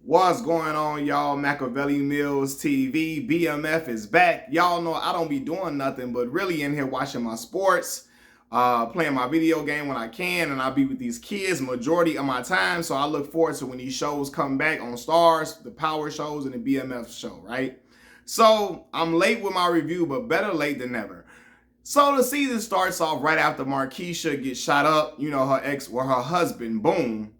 What's going on, y'all? Machiavelli Mills TV. BMF is back. Y'all know I don't be doing nothing but really in here watching my sports, playing my video game when I can, and I'll be with these kids majority of my time. So I look forward to when these shows come back on Stars, the Power shows, and the BMF show, right? So I'm late with my review, but better late than never. So the season starts off right after Markisha gets shot up. You know, her husband, boom,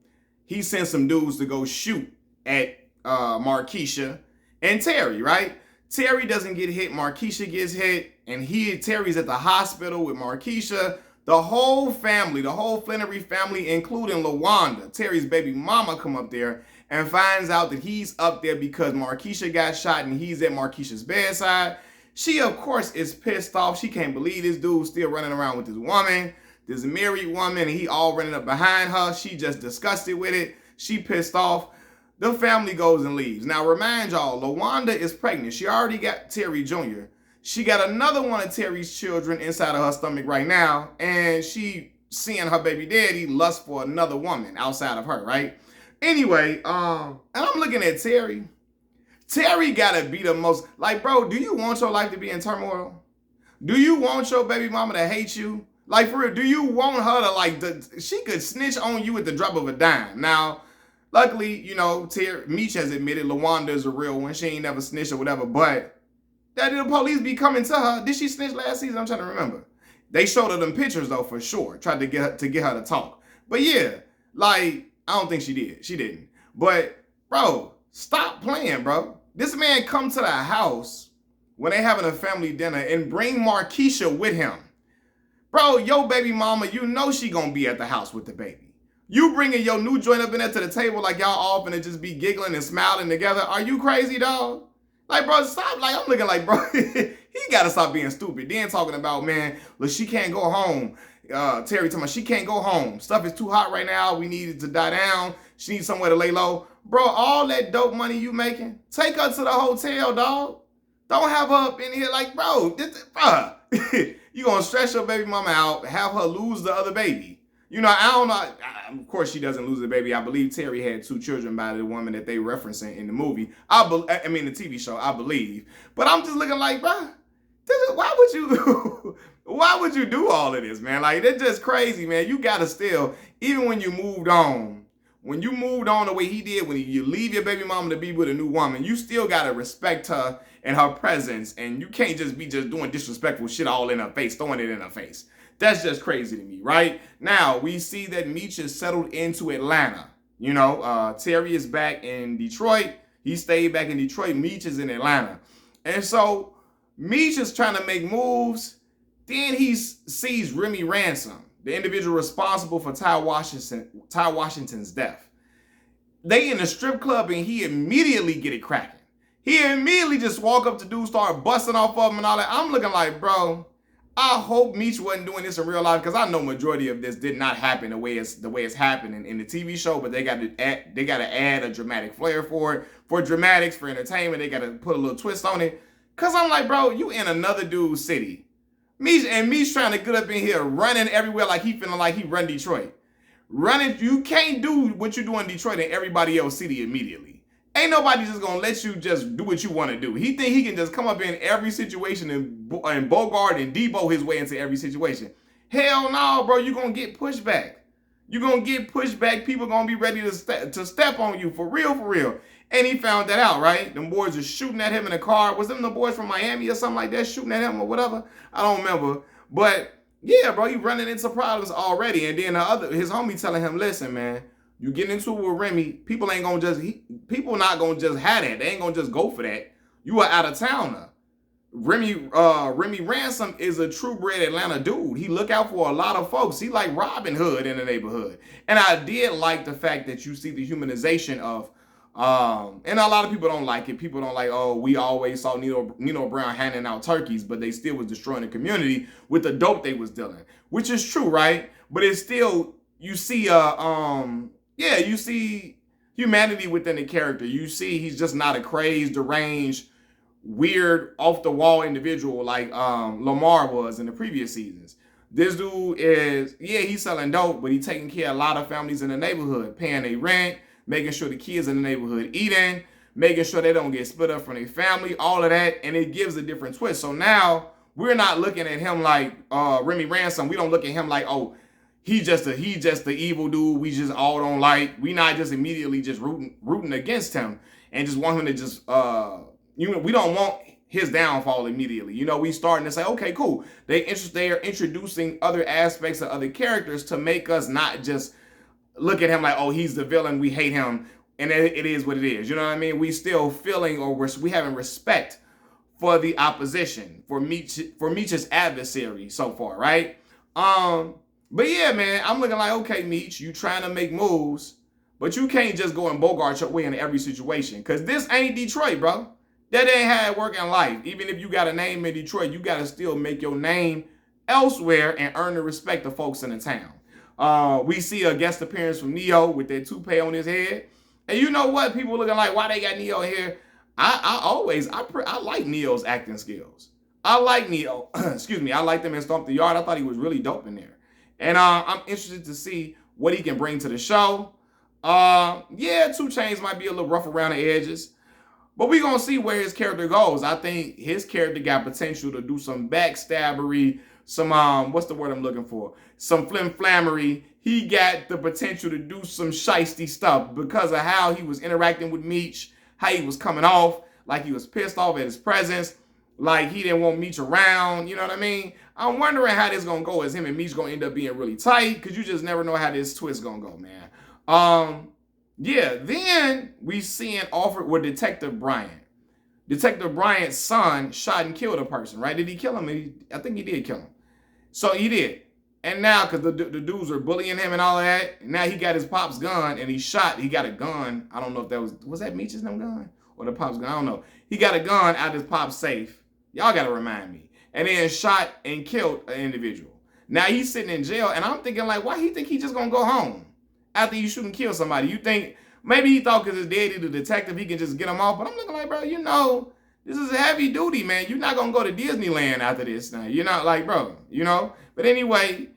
he sent some dudes to go shoot at Markisha and Terry, right? Terry doesn't get hit, Markisha gets hit, and Terry's at the hospital with Markisha. The whole family, the whole Flannery family, including LaWanda, Terry's baby mama, come up there and finds out that he's up there because Markisha got shot and he's at Markisha's bedside. She, of course, is pissed off. She can't believe this dude's still running around with this woman, this married woman, and he all running up behind her. She just disgusted with it. She pissed off. The family goes and leaves. Now, remind y'all, LaWanda is pregnant. She already got Terry Jr. She got another one of Terry's children inside of her stomach right now, and she, seeing her baby daddy, lust for another woman outside of her, right? Anyway, and I'm looking at Terry. Terry gotta be the most, like, bro, do you want your life to be in turmoil? Do you want your baby mama to hate you? Like, for real, do you want her to, like, she could snitch on you at the drop of a dime. Now, luckily, you know, Meech has admitted LaWanda is a real one. She ain't never snitched or whatever, but that the police be coming to her. Did she snitch last season? I'm trying to remember. They showed her them pictures, though, for sure. Tried to get her to talk. But yeah, like, I don't think she did. She didn't. But, bro, stop playing, bro. This man come to the house when they having a family dinner and bring Markisha with him. Bro, your baby mama, you know she gonna be at the house with the baby. You bringing your new joint up in there to the table like y'all all finna just be giggling and smiling together. Are you crazy, dog? Like, bro, stop. Like, I'm looking like, bro, he gotta stop being stupid. Then talking about, man, look, she can't go home. Terry talking about she can't go home. Stuff is too hot right now. We need it to die down. She needs somewhere to lay low. Bro, all that dope money you making, take her to the hotel, dog. Don't have her up in here like, bro, you gonna stress your baby mama out, have her lose the other baby. You know, I don't know. Of course, she doesn't lose the baby. I believe Terry had 2 children by the woman that they referencing in the movie. I mean, the TV show, I believe. But I'm just looking like, bro, why would you do all of this, man? Like, that's just crazy, man. You gotta still, even when you moved on, the way he did, when you leave your baby mama to be with a new woman, you still gotta respect her and her presence, and you can't just be doing disrespectful shit all in her face, throwing it in her face. That's just crazy to me, right? Now, we see that Meech is settled into Atlanta. You know, Terry is back in Detroit. He stayed back in Detroit. Meech is in Atlanta. And so, Meech is trying to make moves. Then he sees Remy Ransom, the individual responsible for Ty Washington's death. They in the strip club, and he immediately get it cracking. He immediately just walk up to dudes, start busting off of them and all that. I'm looking like, bro, I hope Meech wasn't doing this in real life, because I know majority of this did not happen the way it's happening in the TV show, but they got to add a dramatic flair for it, for dramatics, for entertainment. They got to put a little twist on it. Cause I'm like, bro, you in another dude's city. Meech trying to get up in here running everywhere like he feeling like he run Detroit. You can't do what you do in Detroit in everybody else's city immediately. Ain't nobody just gonna let you just do what you want to do. He think he can just come up in every situation and Bogart and Debo his way into every situation. Hell no, bro. You gonna get pushback. You gonna get pushback. People gonna be ready to step on you for real, for real. And he found that out, right? Them boys are shooting at him in the car. Was them the boys from Miami or something like that shooting at him or whatever? I don't remember. But yeah, bro, he running into problems already. And then his homie telling him, listen, man, you get into it with Remy, people not gonna just have that. They ain't gonna just go for that. You are out of towner. Remy Ransom is a true bred Atlanta dude. He look out for a lot of folks. He like Robin Hood in the neighborhood. And I did like the fact that you see the humanization of, and a lot of people don't like it. People don't like, oh, we always saw Nino Brown handing out turkeys, but they still was destroying the community with the dope they was dealing, which is true, right? But it's still, you see, you see humanity within the character. You see he's just not a crazed, deranged, weird, off-the-wall individual like Lamar was in the previous seasons. This dude is, he's selling dope, but he's taking care of a lot of families in the neighborhood, paying their rent, making sure the kids in the neighborhood eating, making sure they don't get split up from their family, all of that, and it gives a different twist. So now we're not looking at him like Remy Ransom. We don't look at him like, oh, he's just the evil dude we just all don't like. We not just immediately just rooting against him and just want him to just we don't want his downfall immediately. We starting to say, okay, cool. They are introducing other aspects of other characters to make us not just look at him like, oh, he's the villain, we hate him, and it is what it is. You know what I mean? We still feeling, or we having respect for the opposition, for Meech's adversary so far, right? But yeah, man, I'm looking like, okay, Meech, you trying to make moves, but you can't just go and bogart your way in every situation, because this ain't Detroit, bro. That ain't how it work in life. Even if you got a name in Detroit, you got to still make your name elsewhere and earn the respect of folks in the town. We see a guest appearance from Neo with that toupee on his head. And you know what? People looking like, why they got Neo here? I like Neo's acting skills. I like Neo. Excuse me. I liked him in Stomp the Yard. I thought he was really dope in there. And I'm interested to see what he can bring to the show. Yeah, 2 Chainz might be a little rough around the edges. But we're going to see where his character goes. I think his character got potential to do some backstabbery, some, what's the word I'm looking for? Some flim-flammery. He got the potential to do some shiesty stuff because of how he was interacting with Meech, how he was coming off, like he was pissed off at his presence, like he didn't want Meech around, you know what I mean? I'm wondering how this going to go. Is him and Meech going to end up being really tight? Because you just never know how this twist going to go, man. Yeah, then we seeing offered with Detective Bryant. Detective Bryant's son shot and killed a person, right? Did he kill him? I think he did kill him. So he did. And now, because the dudes were bullying him and all of that, now he got his pop's gun and he got a gun. I don't know if was that Meech's gun? Or the pop's gun? I don't know. He got a gun out of his pop's safe. Y'all got to remind me. And then shot and killed an individual. Now he's sitting in jail and I'm thinking like, why he think he just going to go home? After you shoot and kill somebody, you think maybe he thought because his daddy, the detective, he can just get him off. But I'm looking like, bro, this is a heavy duty, man. You're not going to go to Disneyland after this now. You're not like, bro, But anyway,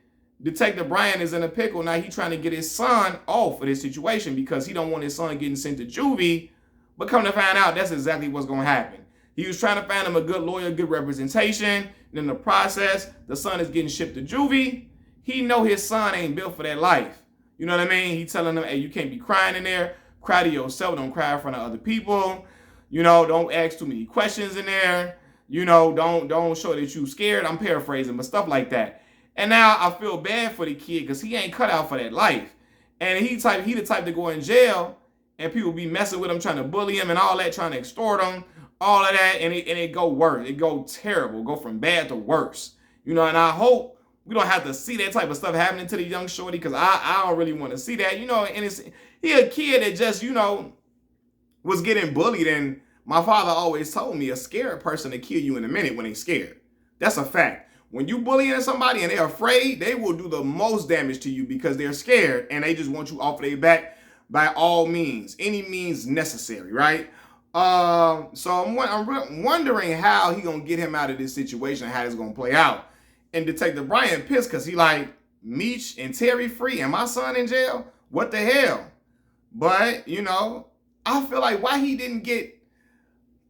Detective Bryant is in a pickle. Now he trying to get his son off of this situation because he don't want his son getting sent to juvie. But come to find out, that's exactly what's going to happen. He was trying to find him a good lawyer, good representation. And in the process, the son is getting shipped to juvie. He know his son ain't built for that life. You know what I mean? He telling them, hey, you can't be crying in there. Cry to yourself. Don't cry in front of other people. Don't ask too many questions in there. Don't show that you scared. I'm paraphrasing, but stuff like that. And now I feel bad for the kid because he ain't cut out for that life. And he the type to go in jail and people be messing with him, trying to bully him and all that, trying to extort him, all of that. And it go worse. It go terrible. Go from bad to worse. And I hope we don't have to see that type of stuff happening to the young shorty because I don't really want to see that. And he a kid that just, was getting bullied. And my father always told me a scared person to kill you in a minute when they scared. That's a fact. When you bullying somebody and they're afraid, they will do the most damage to you because they're scared and they just want you off their back by all means, any means necessary, right? So I'm wondering how he gonna get him out of this situation, how it's gonna play out. And Detective Bryant pissed because he like, Meech and Terry free and my son in jail? What the hell? But, I feel like why he didn't get,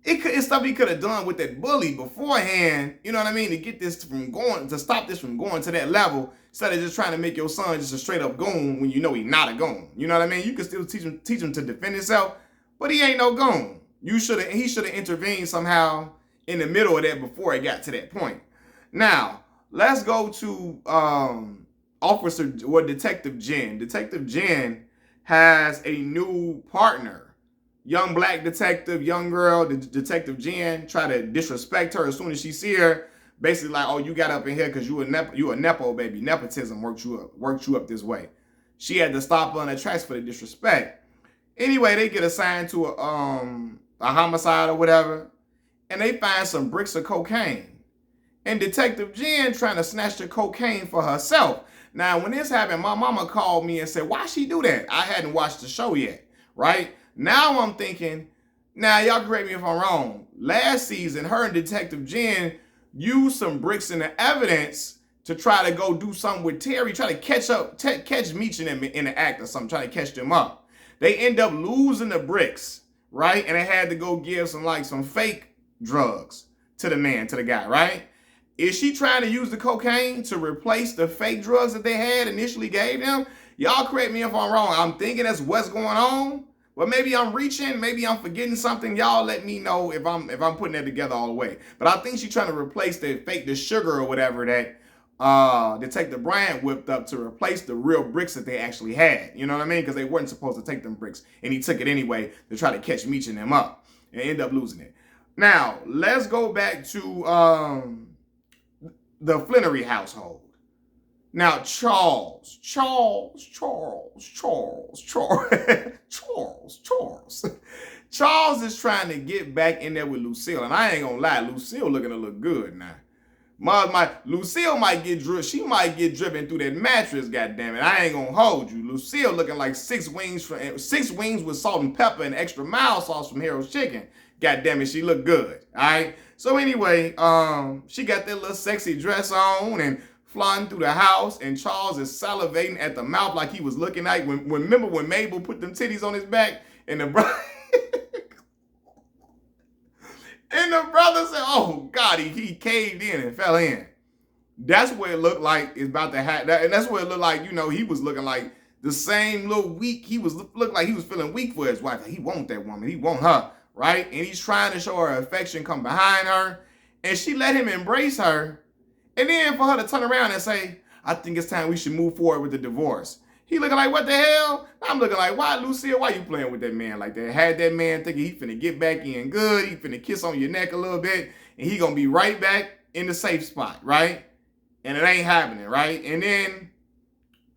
it's stuff he could have done with that bully beforehand, you know what I mean, to get this to stop this from going to that level, instead of just trying to make your son just a straight up goon when you know he's not a goon. You know what I mean? You can still teach him to defend himself, but he ain't no goon. He should have intervened somehow in the middle of that before it got to that point. Now, let's go to Detective Jen. Detective Jen has a new partner. Young black detective, young girl, Detective Jen, try to disrespect her as soon as she see her. Basically like, oh, you got up in here because you a Nepo baby. Nepotism worked you up this way. She had to stop her in her tracks for the disrespect. Anyway, they get assigned to a homicide or whatever. And they find some bricks of cocaine. And Detective Jen trying to snatch the cocaine for herself. Now, when this happened, my mama called me and said, why she do that? I hadn't watched the show yet, right? Now I'm thinking, now y'all correct me if I'm wrong. Last season, her and Detective Jen used some bricks in the evidence to try to go do something with Terry, try to catch Meech and them in the act or something, trying to catch them up. They end up losing the bricks, right? And they had to go give some fake drugs to the guy, right? Is she trying to use the cocaine to replace the fake drugs that they had initially gave them? Y'all correct me if I'm wrong. I'm thinking that's what's going on. But maybe I'm reaching, maybe I'm forgetting something. Y'all let me know if I'm putting that together all the way. But I think she's trying to replace the sugar or whatever that Detective Bryant whipped up to replace the real bricks that they actually had. You know what I mean? Because they weren't supposed to take them bricks. And he took it anyway to try to catch Meech and them up and end up losing it. Now, let's go back to the Flannery household. Now, Charles is trying to get back in there with Lucille. And I ain't gonna lie, Lucille looking to look good now. Lucille might get driven through that mattress, goddammit. I ain't gonna hold you. Lucille looking like six wings with salt and pepper and extra mild sauce from Harold's Chicken. Goddammit, she look good. Alright. So anyway, she got that little sexy dress on and flying through the house, and Charles is salivating at the mouth like he was looking at remember when Mabel put them titties on his back and the brother and the brother said, oh God, he caved in and fell in. That's what it looked like it's about to happen. And that's what it looked like, he was looking like the same little weak. He looked like he was feeling weak for his wife. Like, he want that woman. He want her, right? And he's trying to show her affection, come behind her. And she let him embrace her. And then for her to turn around and say, I think it's time we should move forward with the divorce. He looking like, what the hell? I'm looking like, why, Lucille, why you playing with that man like that? Had that man thinking he finna get back in good. He finna kiss on your neck a little bit. And he gonna be right back in the safe spot, right? And it ain't happening, right? And then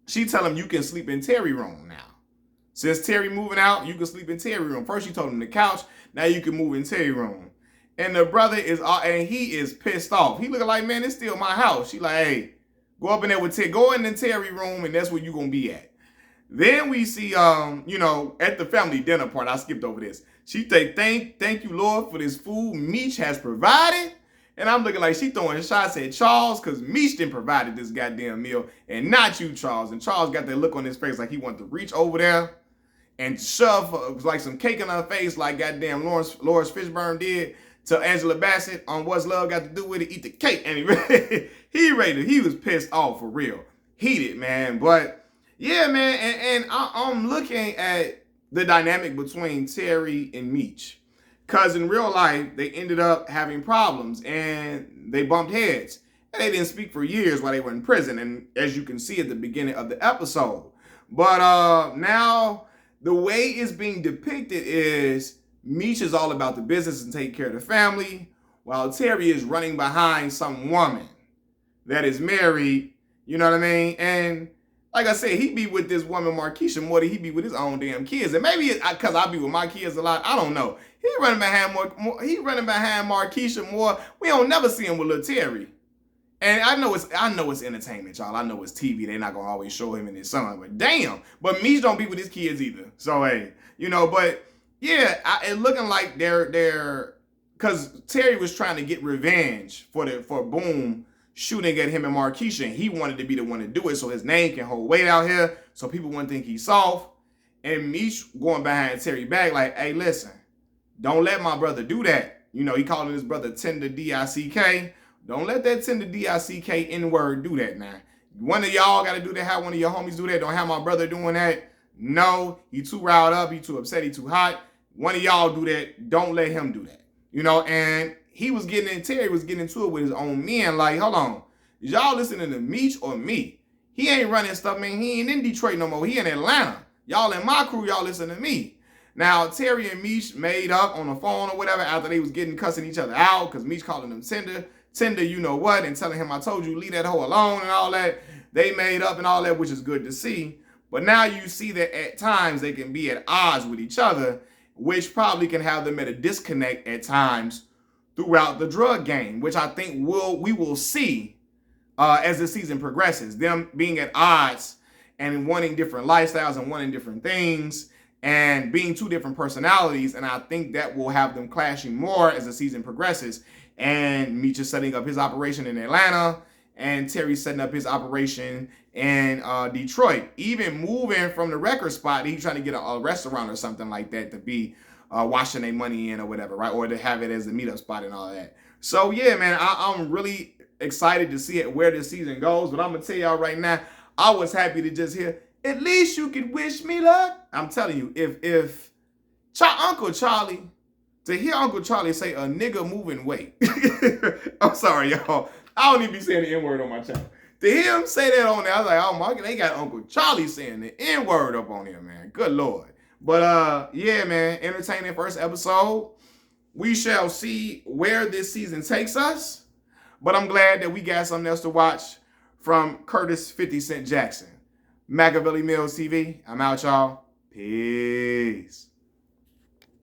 she tell him you can sleep in Terry room now. Since Terry moving out, you can sleep in Terry room. First she told him the couch. Now you can move in Terry room. And the brother he is pissed off. He looking like, man, it's still my house. She like, hey, go up in there with Terry. Go in the Terry room, and that's where you gonna be at. Then we see, at the family dinner part, I skipped over this. She say, thank you, Lord, for this food Meech has provided. And I'm looking like she throwing shots at Charles because Meech didn't provided this goddamn meal and not you, Charles. And Charles got that look on his face like he wanted to reach over there and shove like some cake in her face like goddamn Lawrence Fishburne did to Angela Bassett on What's Love Got to Do With It, Eat the Cake. And he was pissed off for real. Heated, man. But yeah, man, and I'm looking at the dynamic between Terry and Meech. Because in real life, they ended up having problems and they bumped heads. And they didn't speak for years while they were in prison. And as you can see at the beginning of the episode. But now the way it's being depicted is Meech is all about the business and taking care of the family, while Terry is running behind some woman that is married, you know what I mean? And like I said, he be with this woman, Markisha, more than he be with his own damn kids. And maybe because I be with my kids a lot, I don't know. He running behind Markisha more. We don't never see him with little Terry. And I know it's entertainment, y'all. I know it's TV. They're not gonna always show him in his son, but damn. But Meech don't be with his kids either. So hey, but yeah, it looking like they're because Terry was trying to get revenge for Boom shooting at him and Markisha. And he wanted to be the one to do it so his name can hold weight out here, so people wouldn't think he's soft. And Meech going behind Terry back like, hey, listen, don't let my brother do that. He calling his brother Tender D-I-C-K. Don't let that Tender D-I-C-K N-word do that now. One of y'all got to do that. Have one of your homies do that. Don't have my brother doing that. No, he too riled up. He too upset. He too hot. One of y'all do that. Don't let him do that. And Terry was getting into it with his own men. Like, hold on. Is y'all listening to Meech or me? He ain't running stuff, man. He ain't in Detroit no more. He in Atlanta. Y'all in my crew, y'all listen to me. Now, Terry and Meech made up on the phone or whatever after they was cussing each other out because Meech calling them Tender, you know what, and telling him, I told you, leave that hoe alone and all that. They made up and all that, which is good to see. But now you see that at times they can be at odds with each other, which probably can have them at a disconnect at times throughout the drug game, which I think we will see as the season progresses. Them being at odds and wanting different lifestyles and wanting different things and being two different personalities. And I think that will have them clashing more as the season progresses. And Meech is setting up his operation in Atlanta, and Terry's setting up his operation in Detroit, even moving from the record spot. He's trying to get a restaurant or something like that to be washing their money in or whatever, right? Or to have it as a meetup spot and all that. So yeah, man, I'm really excited to see it where this season goes. But I'm gonna tell y'all right now, I was happy to just hear, at least you could wish me luck. I'm telling you, if Uncle Charlie, to hear Uncle Charlie say a nigga moving weight, I'm sorry, y'all. I don't even be saying the N-word on my channel. To hear him say that on there, I was like, oh my God, they got Uncle Charlie saying the N-word up on here, man. Good Lord. But yeah, man, entertaining first episode. We shall see where this season takes us. But I'm glad that we got something else to watch from Curtis 50 Cent Jackson. Machiavelli Mills TV. I'm out, y'all. Peace.